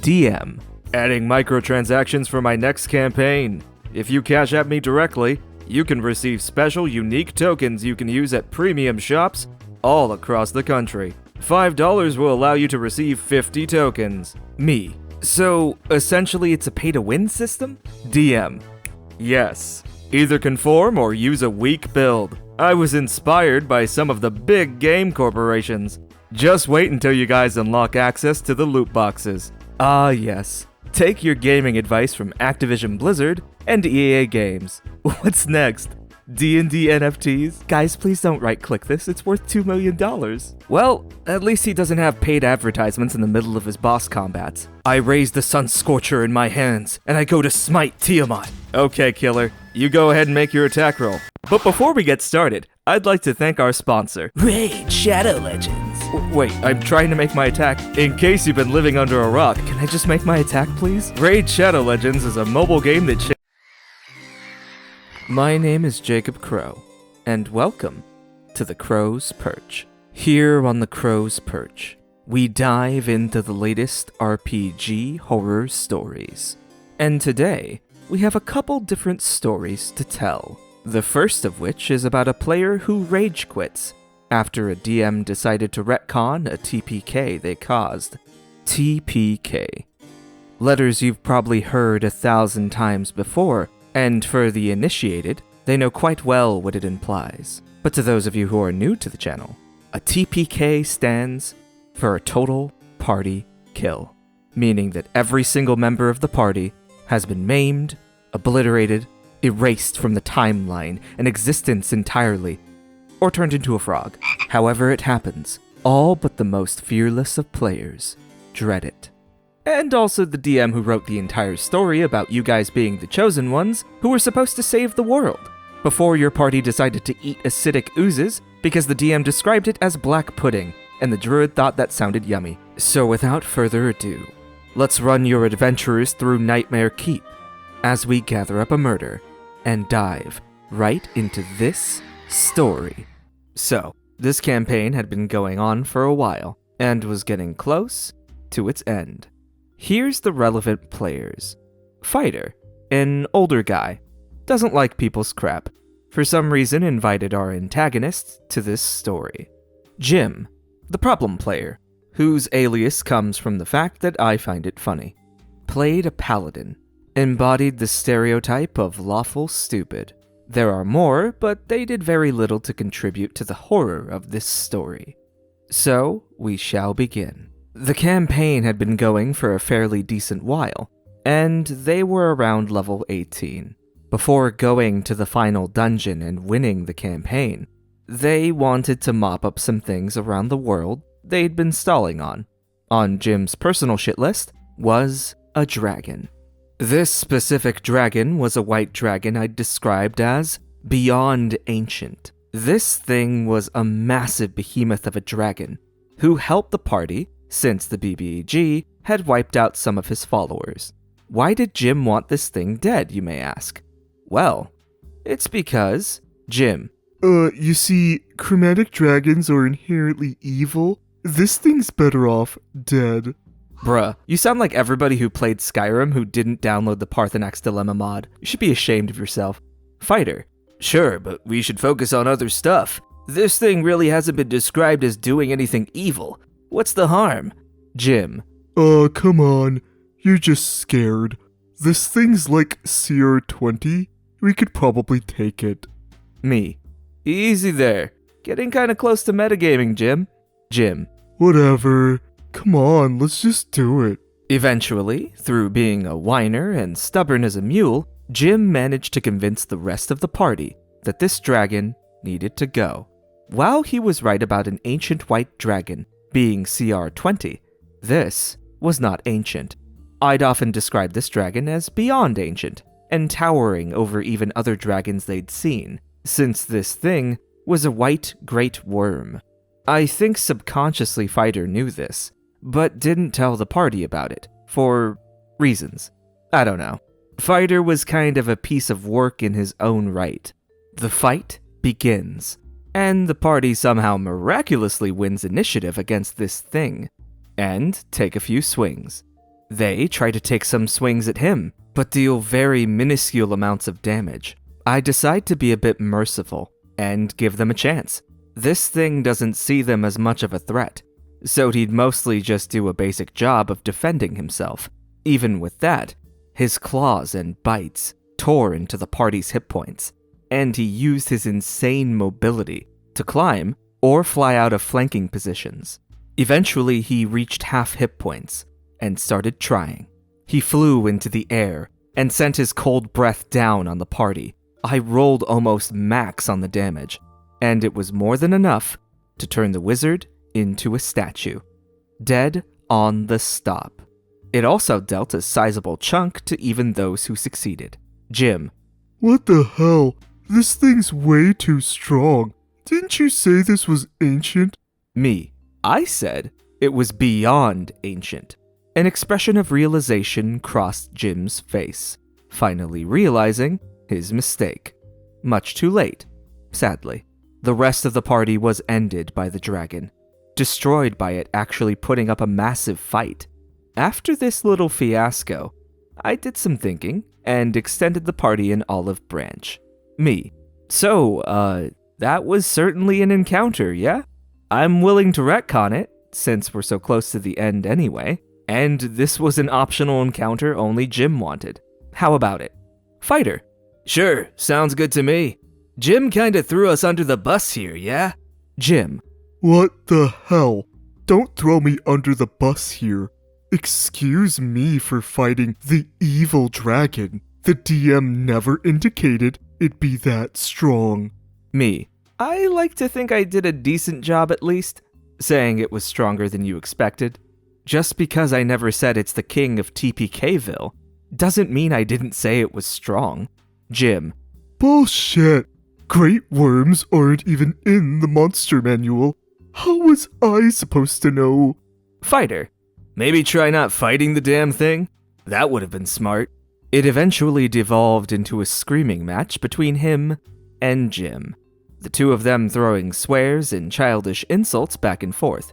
DM. Adding microtransactions for my next campaign. If you cash at me directly, you can receive special unique tokens you can use at premium shops all across the country. $5 will allow you to receive 50 tokens. Me. So, essentially it's a pay-to-win system? DM. Yes. Either conform or use a weak build. I was inspired by some of the big game corporations. Just wait until you guys unlock access to the loot boxes. Ah yes. Take your gaming advice from Activision Blizzard and EA Games. What's next? D&D NFTs? Guys, please don't right-click this, it's worth $2 million. Well, at least he doesn't have paid advertisements in the middle of his boss combats. I raise the Sun Scorcher in my hands, and I go to smite Tiamat. Okay, killer, you go ahead and make your attack roll. But before we get started, I'd like to thank our sponsor, Raid Shadow Legends. Wait, I'm trying to make my attack. In case you've been living under a rock, can I just make my attack, please? Raid Shadow Legends is a mobile game that My name is Jacob Crowe, and welcome to the Crow's Perch. Here on the Crow's Perch, we dive into the latest RPG horror stories. And today, we have a couple different stories to tell. The first of which is about a player who rage quits after a DM decided to retcon a TPK they caused. TPK. Letters you've probably heard 1,000 times before, and for the initiated, they know quite well what it implies. But to those of you who are new to the channel, a TPK stands for a total party kill, meaning that every single member of the party has been maimed, obliterated, erased from the timeline and existence entirely, or turned into a frog. However it happens, all but the most fearless of players dread it. And also the DM who wrote the entire story about you guys being the chosen ones who were supposed to save the world, before your party decided to eat acidic oozes because the DM described it as black pudding, and the druid thought that sounded yummy. So without further ado, let's run your adventurers through Nightmare Keep as we gather up a murder and dive right into this story. So, this campaign had been going on for a while, and was getting close to its end. Here's the relevant players. Fighter, an older guy, doesn't like people's crap. For some reason invited our antagonists to this story. Jim, the problem player, whose alias comes from the fact that I find it funny. Played a paladin, embodied the stereotype of lawful stupid. There are more, but they did very little to contribute to the horror of this story. So, we shall begin. The campaign had been going for a fairly decent while, and they were around level 18. Before going to the final dungeon and winning the campaign, they wanted to mop up some things around the world they'd been stalling on. On Jim's personal shit list was a dragon. This specific dragon was a white dragon I'd described as beyond ancient. This thing was a massive behemoth of a dragon who helped the party since the BBEG had wiped out some of his followers. Why did Jim want this thing dead, you may ask? Well, it's because Jim. You see, chromatic dragons are inherently evil. This thing's better off dead. Bruh, you sound like everybody who played Skyrim who didn't download the Parthenax Dilemma mod. You should be ashamed of yourself. Fighter. Sure, but we should focus on other stuff. This thing really hasn't been described as doing anything evil. What's the harm? Jim. Come on. You're just scared. This thing's like CR20. We could probably take it. Me. Easy there. Getting kinda close to metagaming, Jim. Jim. Whatever. Come on, let's just do it. Eventually, through being a whiner and stubborn as a mule, Jim managed to convince the rest of the party that this dragon needed to go. While he was right about an ancient white dragon being CR20, this was not ancient. I'd often describe this dragon as beyond ancient, and towering over even other dragons they'd seen, since this thing was a white great worm. I think subconsciously Fighter knew this, but didn't tell the party about it, for reasons. I don't know. Fighter was kind of a piece of work in his own right. The fight begins, and the party somehow miraculously wins initiative against this thing, and take a few swings. They try to take some swings at him, but deal very minuscule amounts of damage. I decide to be a bit merciful and give them a chance. This thing doesn't see them as much of a threat, so he'd mostly just do a basic job of defending himself. Even with that, his claws and bites tore into the party's hit points, and he used his insane mobility to climb or fly out of flanking positions. Eventually, he reached half hit points and started trying. He flew into the air and sent his cold breath down on the party. I rolled almost max on the damage, and it was more than enough to turn the wizard into a statue, dead on the stop. It also dealt a sizable chunk to even those who succeeded. Jim. What the hell? This thing's way too strong. Didn't you say this was ancient? Me. I said it was beyond ancient. An expression of realization crossed Jim's face, finally realizing his mistake. Much too late, sadly. The rest of the party was ended by the dragon, destroyed by it actually putting up a massive fight. After this little fiasco, I did some thinking and extended the party an olive branch. Me. So, that was certainly an encounter, yeah? I'm willing to retcon it, since we're so close to the end anyway, and this was an optional encounter only Jim wanted. How about it? Fighter. Sure, sounds good to me. Jim kinda threw us under the bus here, yeah? Jim. What the hell? Don't throw me under the bus here. Excuse me for fighting the evil dragon. The DM never indicated it'd be that strong. Me. I like to think I did a decent job at least, saying it was stronger than you expected. Just because I never said it's the king of TPKville doesn't mean I didn't say it was strong. Jim. Bullshit. Great worms aren't even in the monster manual. How was I supposed to know? Fighter. Maybe try not fighting the damn thing? That would have been smart. It eventually devolved into a screaming match between him and Jim, the two of them throwing swears and childish insults back and forth.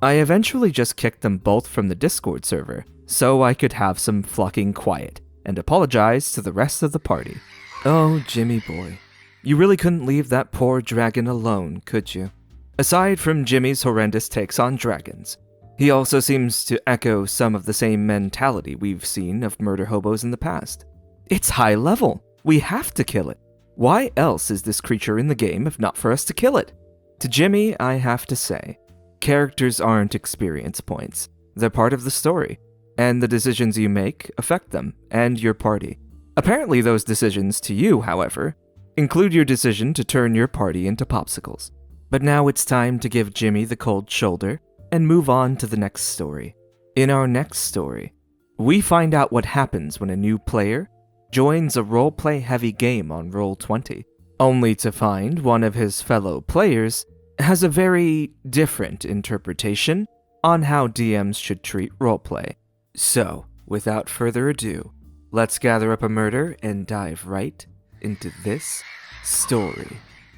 I eventually just kicked them both from the Discord server, so I could have some fucking quiet, and apologize to the rest of the party. Oh, Jimmy boy. You really couldn't leave that poor dragon alone, could you? Aside from Jimmy's horrendous takes on dragons, he also seems to echo some of the same mentality we've seen of murder hobos in the past. It's high level. We have to kill it. Why else is this creature in the game if not for us to kill it? To Jimmy, I have to say, characters aren't experience points. They're part of the story, and the decisions you make affect them and your party. Apparently those decisions to you, however, include your decision to turn your party into popsicles. But now it's time to give Jimmy the cold shoulder and move on to the next story. In our next story, we find out what happens when a new player joins a roleplay-heavy game on Roll20, only to find one of his fellow players has a very different interpretation on how DMs should treat roleplay. So, without further ado, let's gather up a murder and dive right into this story.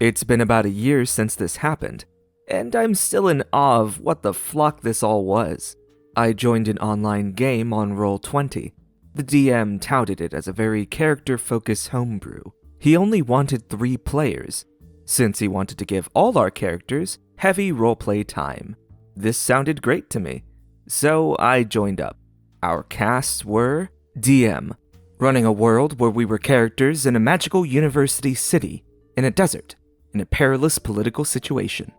It's been about a year since this happened, and I'm still in awe of what the flock this all was. I joined an online game on Roll20. The DM touted it as a very character-focused homebrew. He only wanted 3 players, since he wanted to give all our characters heavy roleplay time. This sounded great to me, so I joined up. Our casts were DM, running a world where we were characters in a magical university city, in a desert, in a perilous political situation.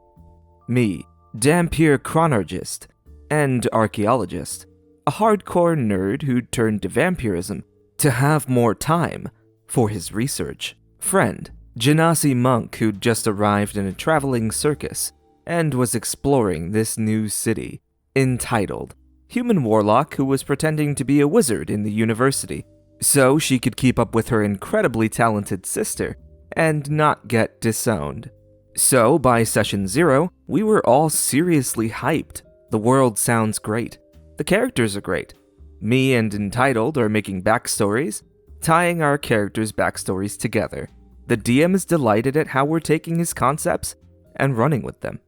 Me, Dampier chronologist and archaeologist, a hardcore nerd who'd turned to vampirism to have more time for his research. Friend, Genasi monk who'd just arrived in a traveling circus and was exploring this new city. Entitled, human warlock who was pretending to be a wizard in the university, so she could keep up with her incredibly talented sister and not get disowned. So, by session 0, we were all seriously hyped. The world sounds great. The characters are great. Me and Entitled are making backstories, tying our characters' backstories together. The DM is delighted at how we're taking his concepts and running with them.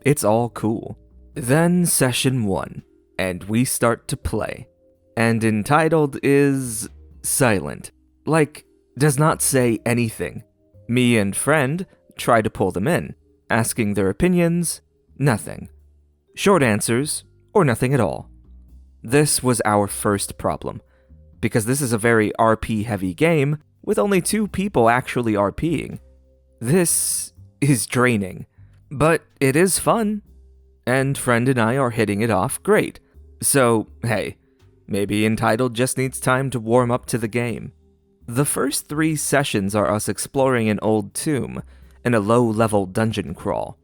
It's all cool. Then session 1, and we start to play. and entitled is silent. Like, does not say anything. Me and friend try to pull them in, asking their opinions, nothing. Short answers, or nothing at all. This was our first problem, because this is a very RP-heavy game with only 2 people actually RPing. This is draining, but it is fun, and friend and I are hitting it off great. So, hey, maybe Entitled just needs time to warm up to the game. The first 3 sessions are us exploring an old tomb and a low-level dungeon crawl.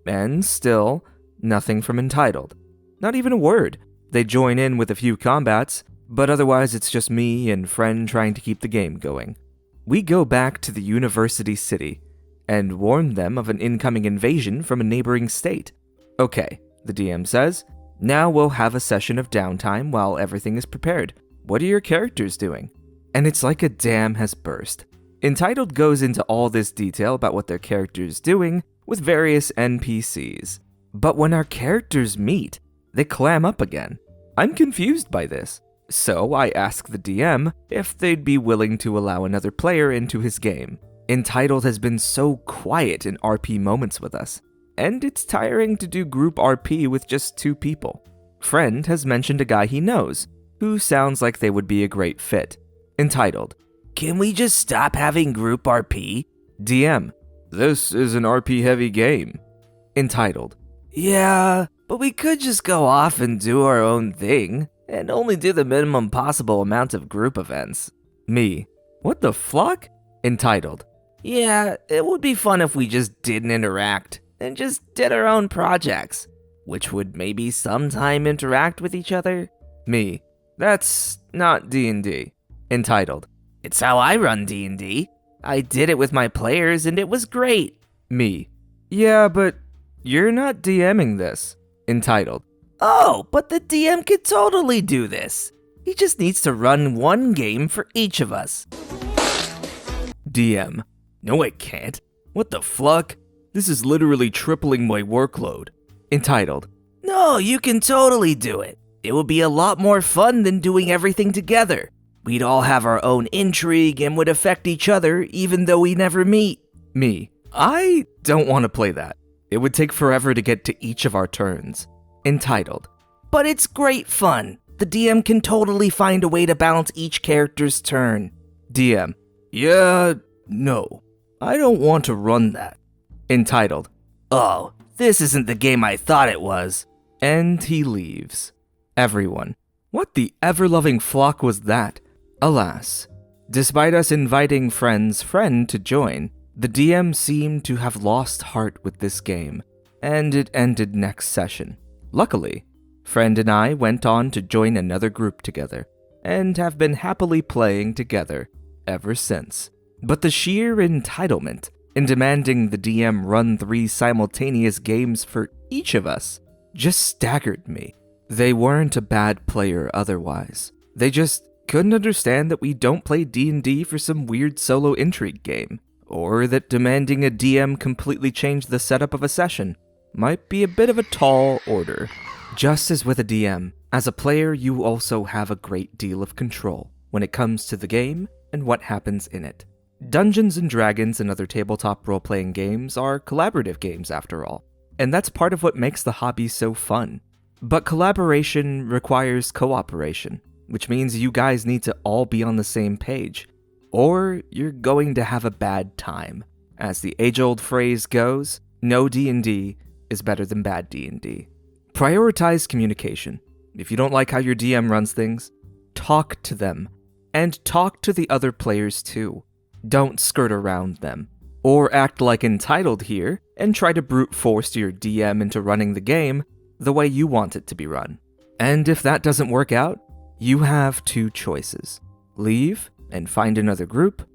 And still, nothing from Entitled. Not even a word. They join in with a few combats, but otherwise it's just me and friend trying to keep the game going. We go back to the university city and warn them of an incoming invasion from a neighboring state. Okay, the DM says, now we'll have a session of downtime while everything is prepared. What are your characters doing? And it's like a dam has burst. Entitled goes into all this detail about what their character's doing with various NPCs. But when our characters meet, they clam up again. I'm confused by this. So I ask the DM if they'd be willing to allow another player into his game. Entitled has been so quiet in RP moments with us, and it's tiring to do group RP with just 2 people. Friend has mentioned a guy he knows, who sounds like they would be a great fit. Entitled, can we just stop having group RP? DM, this is an RP-heavy game. Entitled, yeah, but we could just go off and do our own thing, and only do the minimum possible amount of group events. Me, what the fuck? Entitled, yeah, it would be fun if we just didn't interact, and just did our own projects, which would maybe sometime interact with each other. Me, that's not D&D. Entitled, it's how I run D&D. I did it with my players and it was great. Me, yeah, but you're not DMing this. Entitled, oh, but the DM could totally do this. He just needs to run one game for each of us. DM, no I can't. What the fuck? This is literally tripling my workload. Entitled, no, you can totally do it. It would be a lot more fun than doing everything together. We'd all have our own intrigue and would affect each other even though we never meet. Me, I don't want to play that. It would take forever to get to each of our turns. Entitled, but it's great fun. The DM can totally find a way to balance each character's turn. DM, yeah, no. I don't want to run that. Entitled, oh, this isn't the game I thought it was. And he leaves. Everyone, what the ever-loving flock was that? Alas, despite us inviting friend's friend to join, the DM seemed to have lost heart with this game, and it ended next session. Luckily, friend and I went on to join another group together, and have been happily playing together ever since. But the sheer entitlement in demanding the DM run 3 simultaneous games for each of us just staggered me. They weren't a bad player otherwise. They just couldn't understand that we don't play D&D for some weird solo intrigue game, or that demanding a DM completely change the setup of a session might be a bit of a tall order. Just as with a DM, as a player you also have a great deal of control when it comes to the game and what happens in it. Dungeons & Dragons and other tabletop role-playing games are collaborative games after all, and that's part of what makes the hobby so fun. But collaboration requires cooperation, which means you guys need to all be on the same page, or you're going to have a bad time. As the age-old phrase goes, no D&D is better than bad D&D. Prioritize communication. If you don't like how your DM runs things, talk to them, and talk to the other players too. Don't skirt around them, or act like entitled here and try to brute force your DM into running the game the way you want it to be run. And if that doesn't work out, you have 2 choices. Leave and find another group,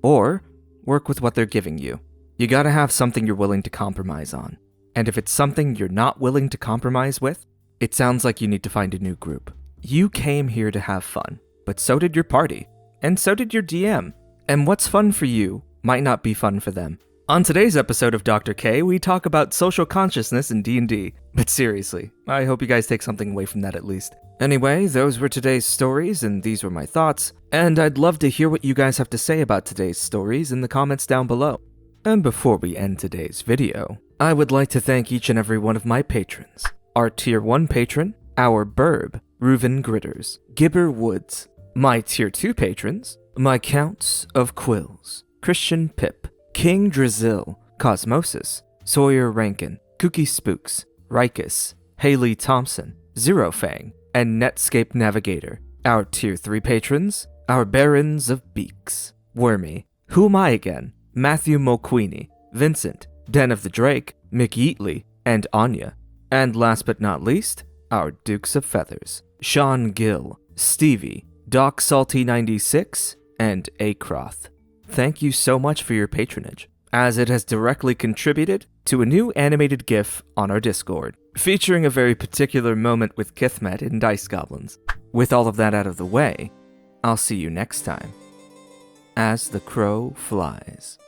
or work with what they're giving you. You gotta have something you're willing to compromise on. And if it's something you're not willing to compromise with, it sounds like you need to find a new group. You came here to have fun, but so did your party, and so did your DM. And what's fun for you might not be fun for them. On today's episode of Dr. K, we talk about social consciousness in D&D. But seriously, I hope you guys take something away from that at least. Anyway, those were today's stories, and these were my thoughts, and I'd love to hear what you guys have to say about today's stories in the comments down below. And before we end today's video, I would like to thank each and every one of my patrons. Our Tier 1 patron, our Birb, Reuven Gritters, Gibber Woods. My Tier 2 patrons, my Counts of Quills, Christian Pipp, King Drazil, Cosmosis, Sawyer Rankin, Kooky Spooks, Rykis, Haley Thompson, Zerofang, and Netscape Navigator. Our Tier 3 patrons, our Barons of Beaks, Wormy, WhoAmIAgain, Matthew MulQueeny, Vincent, Den of the Drake, McYeetly, and Anja. And last but not least, our Dukes of Feathers, Shawn Gill, Stevie, Doc Salty 96, and Acroth. Thank you so much for your patronage, as it has directly contributed to a new animated GIF on our Discord, featuring a very particular moment with Kithmet in Dice Goblins. With all of that out of the way, I'll see you next time, as the crow flies.